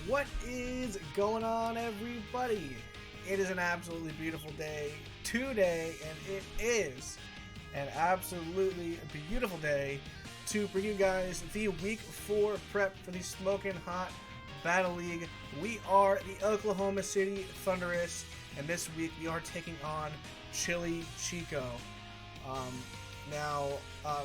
What is going on, everybody? It is an absolutely beautiful day today, and it is an absolutely beautiful day to bring you guys the Week 4 prep for the Smoking Hot Battle League. We are the Oklahoma City Thunderous, and this week we are taking on Chillichico.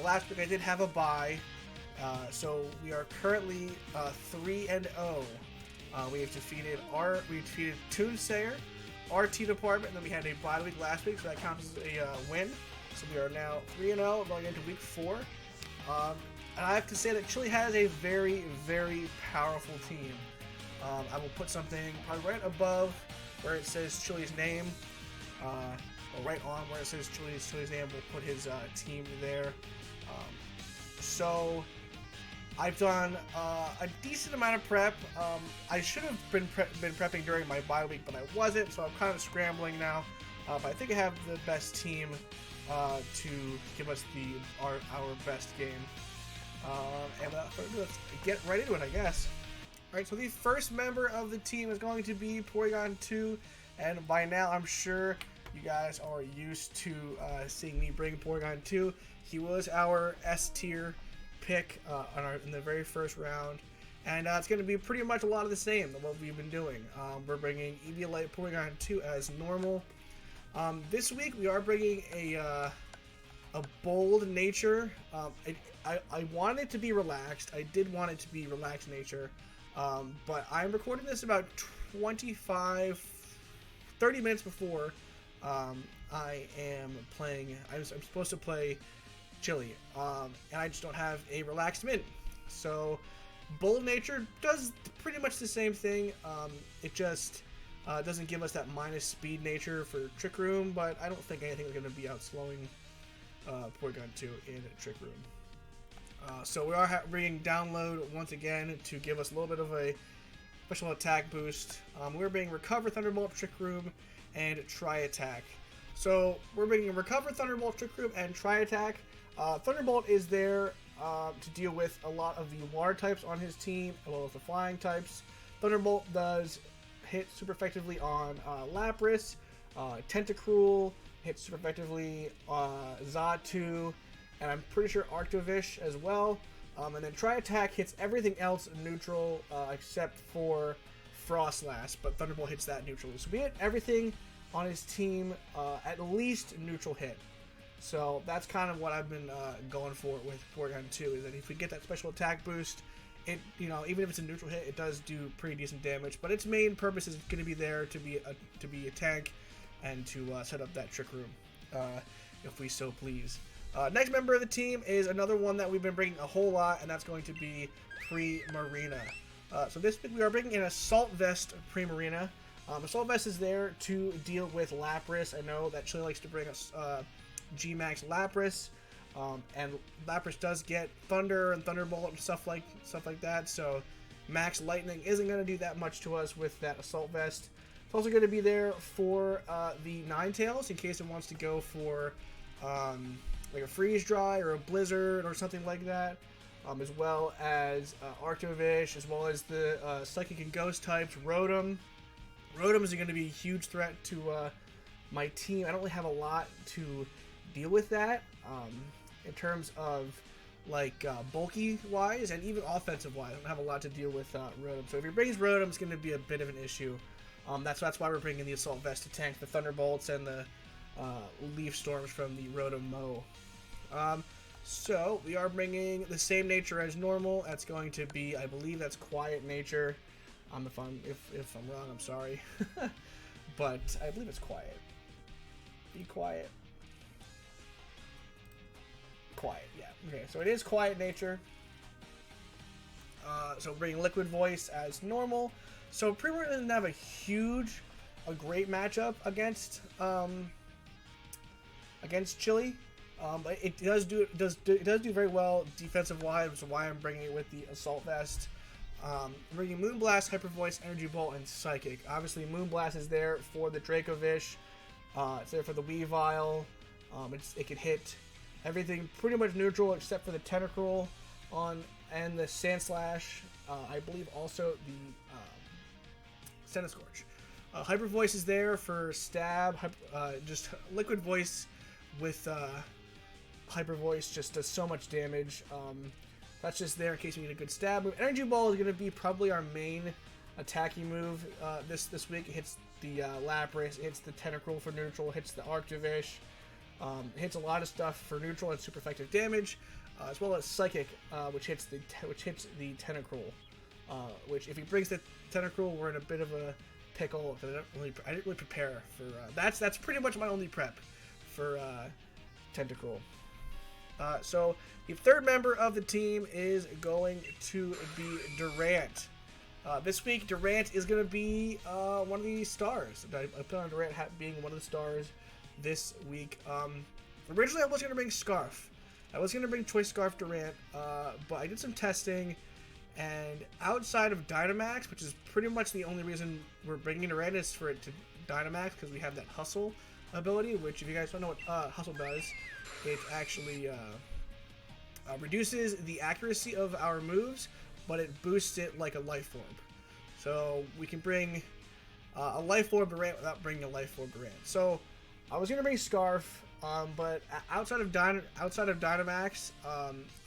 Last week I did have a bye, so we are currently 3-0. We defeated Toonsayer, our T department, and then we had a bye week last week, so that counts as a win. So we are now 3-0 going into week 4. And I have to say that Chili has a very, very powerful team. I will put something probably right above where it says Chili's name, or right on where it says Chili's name. We'll put his team there. So I've done a decent amount of prep. I should have been prepping during my bye week, but I wasn't, so I'm kind of scrambling now. But I think I have the best team to give us our best game. And without further ado, let's get right into it, I guess. Alright, so the first member of the team is going to be Porygon 2, and by now I'm sure you guys are used to seeing me bring Porygon 2. He was our S tier pick in the very first round, and it's going to be pretty much a lot of the same than what we've been doing. We're bringing Eviolite Porygon 2 as normal. This week we are bringing a bold nature. I wanted it to be relaxed. I did want it to be relaxed nature, but I'm recording this about 30 minutes before I am playing. I'm supposed to play Chili, and I just don't have a relaxed mint. So bold nature does pretty much the same thing. It just doesn't give us that minus speed nature for Trick Room, but I don't think anything is going to be outslowing Porygon 2 in Trick Room. So we are bringing Download once again to give us a little bit of a special attack boost. We're bringing Recover Thunderbolt, Trick Room, and Tri Attack. So we're bringing Recover Thunderbolt, Trick Room, and Tri Attack. Thunderbolt is there to deal with a lot of the water types on his team, as well as the flying types. Thunderbolt does hit super effectively on Lapras, Tentacruel, hits super effectively Xatu, and I'm pretty sure Arctovish as well. And then Tri Attack hits everything else neutral except for Frostlass, but Thunderbolt hits that neutral. So we hit everything on his team at least neutral hit. So that's kind of what I've been going for with Porygon 2, is that if we get that special attack boost, it, even if it's a neutral hit, it does do pretty decent damage. But its main purpose is going to be there to be a tank and to set up that Trick Room, if we so please. Next member of the team is another one that we've been bringing a whole lot, and that's going to be Primarina. So this week we are bringing an Assault Vest Primarina. Assault Vest is there to deal with Lapras. I know that Chili likes to bring us G-Max Lapras, and Lapras does get Thunder and Thunderbolt and stuff like that. So Max Lightning isn't going to do that much to us with that Assault Vest. It's also going to be there for the Ninetales in case it wants to go for like a Freeze Dry or a Blizzard or something like that, as well as Arctovish, as well as the Psychic and Ghost types. Rotom is going to be a huge threat to my team. I don't really have a lot to deal with that in terms of like bulky wise and even offensive wise. I don't have a lot to deal with Rotom. So if he brings Rotom, it's going to be a bit of an issue. That's why we're bringing the Assault Vest to tank the Thunderbolts and the Leaf Storms from the Rotom Mo. So we are bringing the same nature as normal. That's going to be, I believe that's Quiet Nature. If I'm wrong, I'm sorry. But I believe it's Quiet. Be quiet. Quiet, yeah. Okay, so it is Quiet Nature. So bringing Liquid Voice as normal. So Primarina doesn't have a great matchup against Chili. But it does do very well defensive wise, which is why I'm bringing it with the Assault Vest. I'm bringing Moonblast, Hyper Voice, Energy Bolt, and Psychic. Obviously, Moonblast is there for the Dracovish. It's there for the Weavile. It can hit everything pretty much neutral except for the Tentacruel and the Sandslash. I believe also the Scorch. Hyper Voice is there for stab. Just Liquid Voice with Hyper Voice just does so much damage. That's just there in case we need a good stab move. Energy Ball is going to be probably our main attacking move this week. It hits the Lapras, it hits the Tentacruel for neutral, hits the Arctivish, hits a lot of stuff for neutral and super effective damage, as well as Psychic, which hits the Tentacruel. Which if he brings the Tentacruel, we're in a bit of a pickle. I didn't really prepare for that's pretty much my only prep for Tentacruel. So the third member of the team is going to be Durant. This week, Durant is going to be one of the stars. I put on Durant being one of the stars this week. Originally, I was going to bring Scarf. I was going to bring Choice Scarf Durant, but I did some testing, and outside of Dynamax, which is pretty much the only reason we're bringing Durant, is for it to Dynamax, because we have that Hustle ability, which if you guys don't know what Hustle does, it actually reduces the accuracy of our moves, but it boosts it like a Life Orb. So we can bring a Life Orb Durant without bringing a Life Orb Durant. So I was going to bring Scarf, but outside of Dynamax,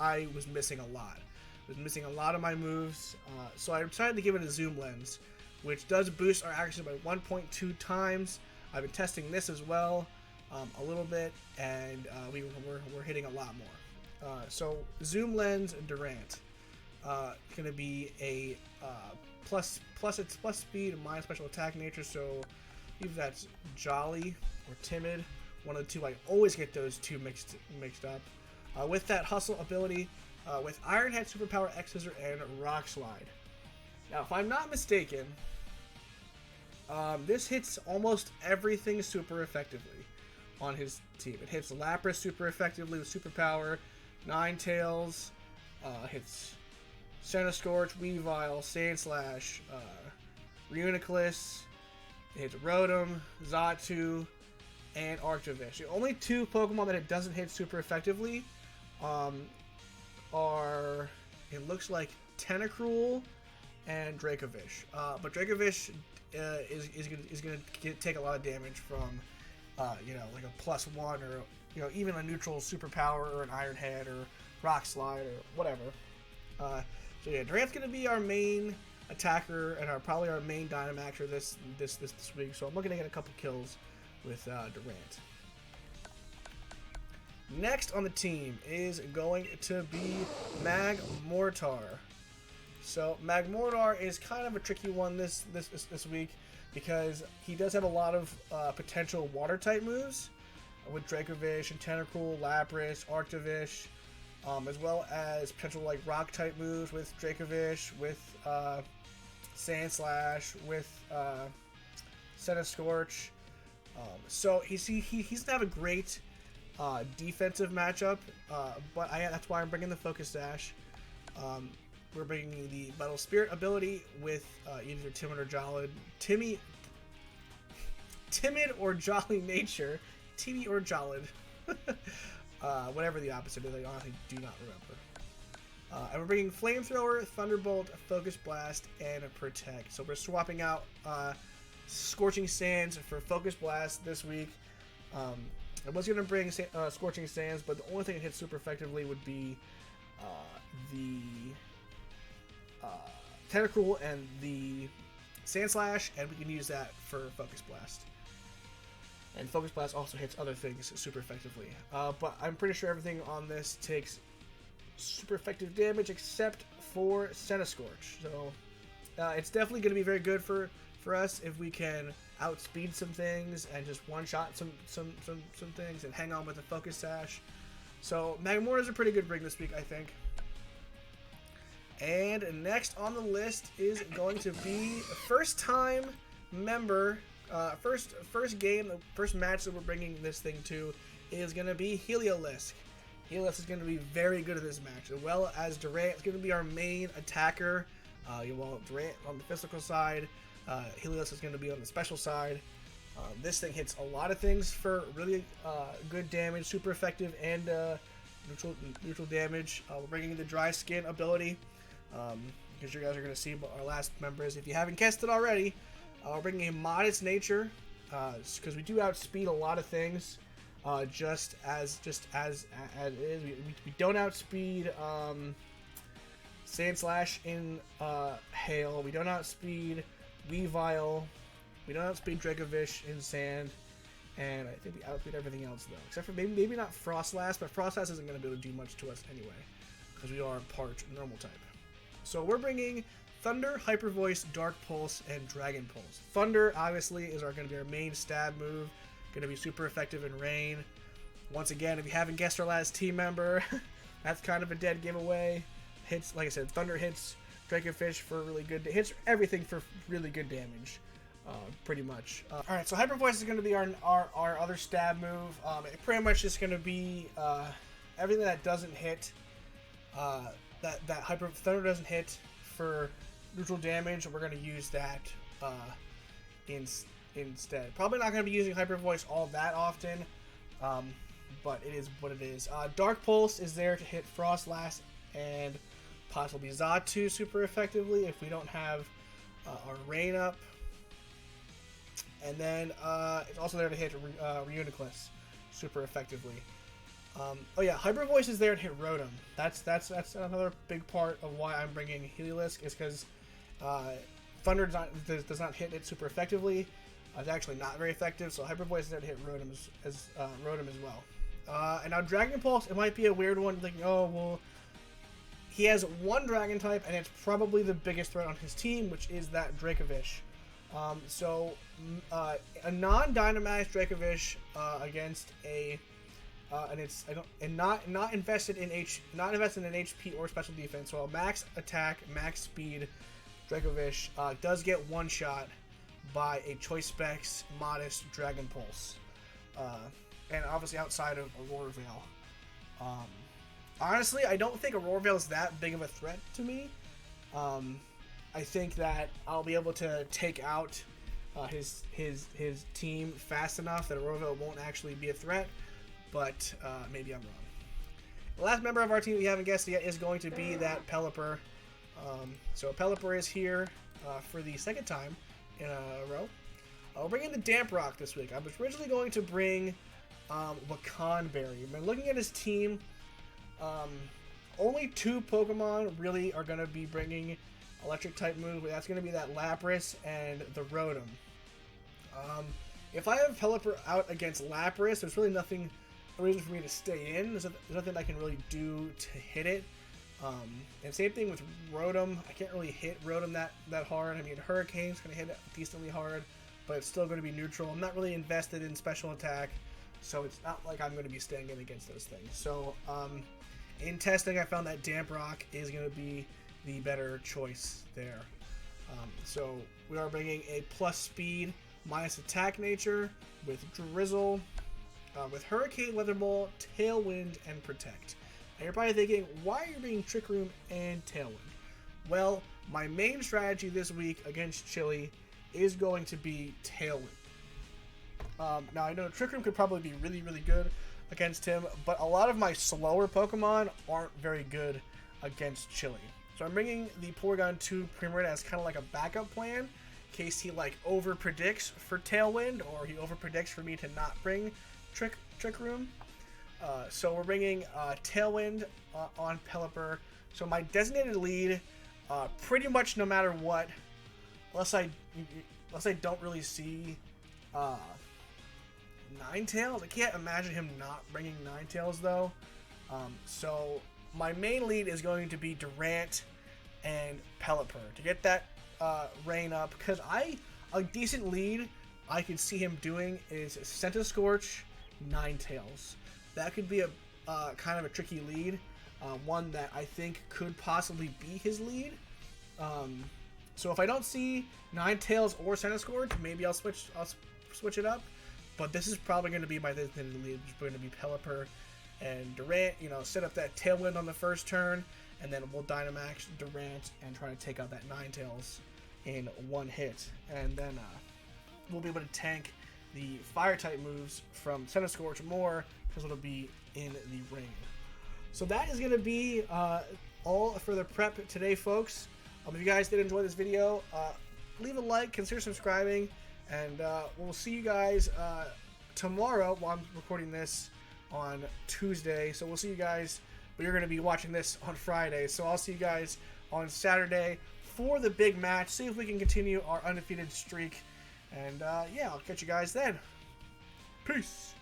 I was missing a lot. I was missing a lot of my moves, so I decided to give it a Zoom Lens, which does boost our accuracy by 1.2 times. I've been testing this as well a little bit, and we're hitting a lot more. So Zoom Lens Durant. Going to be a plus speed and minus special attack nature, so either that's Jolly or Timid, one of the two. I always get those two mixed up. With that Hustle ability, with Iron Head, Superpower, X Scissor, and Rock Slide. Now, if I'm not mistaken, this hits almost everything super effectively on his team. It hits Lapras super effectively with Superpower, Ninetales, hits Scorch, Weavile, Sandslash, Reuniclus, it hits Rotom, Xatu, and Arctivish. The only two Pokemon that it doesn't hit super effectively are, it looks like Tentacruel and Dracovish. But Dracovish is going to take a lot of damage from, like a +1 or, even a neutral Superpower or an Iron Head or Rock Slide or whatever. So yeah, Durant's going to be our main attacker and probably our main Dynamaxer this week. So I'm looking to get a couple kills with Durant. Next on the team is going to be Magmortar. So Magmortar is kind of a tricky one this week because he does have a lot of potential water type moves with Dracovish and Tentacruel, Lapras, Arctivish, as well as potential like rock type moves with Dracovish, with Sandslash, with Scorch. So he's gonna have a great defensive matchup, but that's why I'm bringing the Focus Sash. We're bringing the Metal Spirit ability with either Timid or Jolly nature, Timmy or Jolid, whatever the opposite is. I honestly do not remember. And we're bringing Flamethrower, Thunderbolt, Focus Blast, and a Protect. So we're swapping out Scorching Sands for Focus Blast this week. I was going to bring Scorching Sands, but the only thing that hits super effectively would be the Tentacruel and the Sandslash, and we can use that for Focus Blast. And Focus Blast also hits other things super effectively. But I'm pretty sure everything on this takes super effective damage except for Scorch. So it's definitely going to be very good for us if we can outspeed some things and just one-shot some things and hang on with the Focus Sash. So Magmortar is a pretty good bring this week, I think. And next on the list is going to be a first-time member. First game, the first match that we're bringing this thing to is going to be Helios. Helios is going to be very good at this match, as well as Durant is going to be our main attacker. Durant on the physical side, Helios is going to be on the special side. This thing hits a lot of things for really good damage, super effective, and neutral damage. We're bringing the Dry Skin ability, because you guys are going to see our last members. If you haven't guessed it already, We're bringing a modest nature, because we do outspeed a lot of things. Just as it is, we don't outspeed Sand Slash in Hail. We don't outspeed Weavile. We don't outspeed Dracovish in Sand. And I think we outspeed everything else, though. Except for maybe not Frostlass, but Frostlass isn't going to be able to do much to us anyway, because we are part normal type. So we're bringing Thunder, Hyper Voice, Dark Pulse, and Dragon Pulse. Thunder, obviously, is going to be our main stab move. Going to be super effective in Rain. Once again, if you haven't guessed our last team member, that's kind of a dead giveaway. Hits, like I said, Thunder hits Dracovish for really good, hits everything for really good damage. Pretty much. Alright, so Hyper Voice is going to be our other stab move. It pretty much is going to be everything that doesn't hit, that Hyper Thunder doesn't hit for neutral damage. We're going to use that instead. Probably not going to be using Hyper Voice all that often, but it is what it is. Dark Pulse is there to hit Frostlass and possibly Xatu super effectively if we don't have our Rain up. And then it's also there to hit Reuniclus super effectively. Oh yeah, Hyper Voice is there to hit Rotom. That's another big part of why I'm bringing Helios, is because Thunder does not hit it super effectively. It's actually not very effective, so Hyper Voice is there to hit Rotom as well. And now Dragon Pulse, it might be a weird one, thinking, oh well, he has one Dragon type, and it's probably the biggest threat on his team, which is that Dracovish. So a non-Dynamax Dracovish against a not invested in HP or special defense. So a max attack, max speed Dracovish does get one shot by a Choice Specs modest Dragon Pulse, and obviously outside of Aurora Veil. Honestly, I don't think Aurora Veil is that big of a threat to me. I think that I'll be able to take out his team fast enough that Aurora Veil won't actually be a threat, but maybe I'm wrong. The last member of our team we haven't guessed yet is going to be that Pelipper. So Pelipper is here for the second time in a row. I'll bring in the Damp Rock this week. I was originally going to bring Wakanberry. I've been looking at his team. Only two Pokemon really are going to be bringing electric type move. That's going to be that Lapras and the Rotom. If I have Pelipper out against Lapras, there's really nothing, a reason for me to stay in. There's nothing I can really do to hit it. And same thing with Rotom. I can't really hit Rotom that hard. I mean, Hurricane's going to hit it decently hard, but it's still going to be neutral. I'm not really invested in special attack, so it's not like I'm going to be staying in against those things. So in testing, I found that Damp Rock is going to be the better choice there. So we are bringing a plus speed, minus attack nature with Drizzle, with Hurricane, Weather Ball, Tailwind, and Protect. And you're probably thinking, why are you bringing Trick Room and Tailwind? Well, my main strategy this week against Chili is going to be Tailwind. Now I know Trick Room could probably be really, really good against him, but a lot of my slower Pokemon aren't very good against Chili. So I'm bringing the Porygon 2 Primarina as kind of like a backup plan in case he like over predicts for Tailwind, or he over predicts for me to not bring Trick Room. So we're bringing Tailwind on Pelipper. So my designated lead, pretty much no matter what, unless I don't really see Ninetales. I can't imagine him not bringing Ninetales though. So my main lead is going to be Durant and Pelipper to get that Rain up, because a decent lead I could see him doing is Centiskorch, Ninetales. That could be a kind of a tricky lead, one that I think could possibly be his lead. So if I don't see Ninetales or Centiskorch, maybe I'll switch it up. But this is probably going to be my designated lead, which is going to be Pelipper and Durant. You know, set up that Tailwind on the first turn, and then we'll Dynamax Durant and try to take out that Ninetales in one hit. And then we'll be able to tank the Fire-type moves from Centiskorch more, because it'll be in the ring. So that is going to be all for the prep today, folks. If you guys did enjoy this video, leave a like, consider subscribing, and we'll see you guys tomorrow while I'm recording this on Tuesday. So we'll see you guys, but you're going to be watching this on Friday. So I'll see you guys on Saturday for the big match. See if we can continue our undefeated streak. And yeah, I'll catch you guys then. Peace.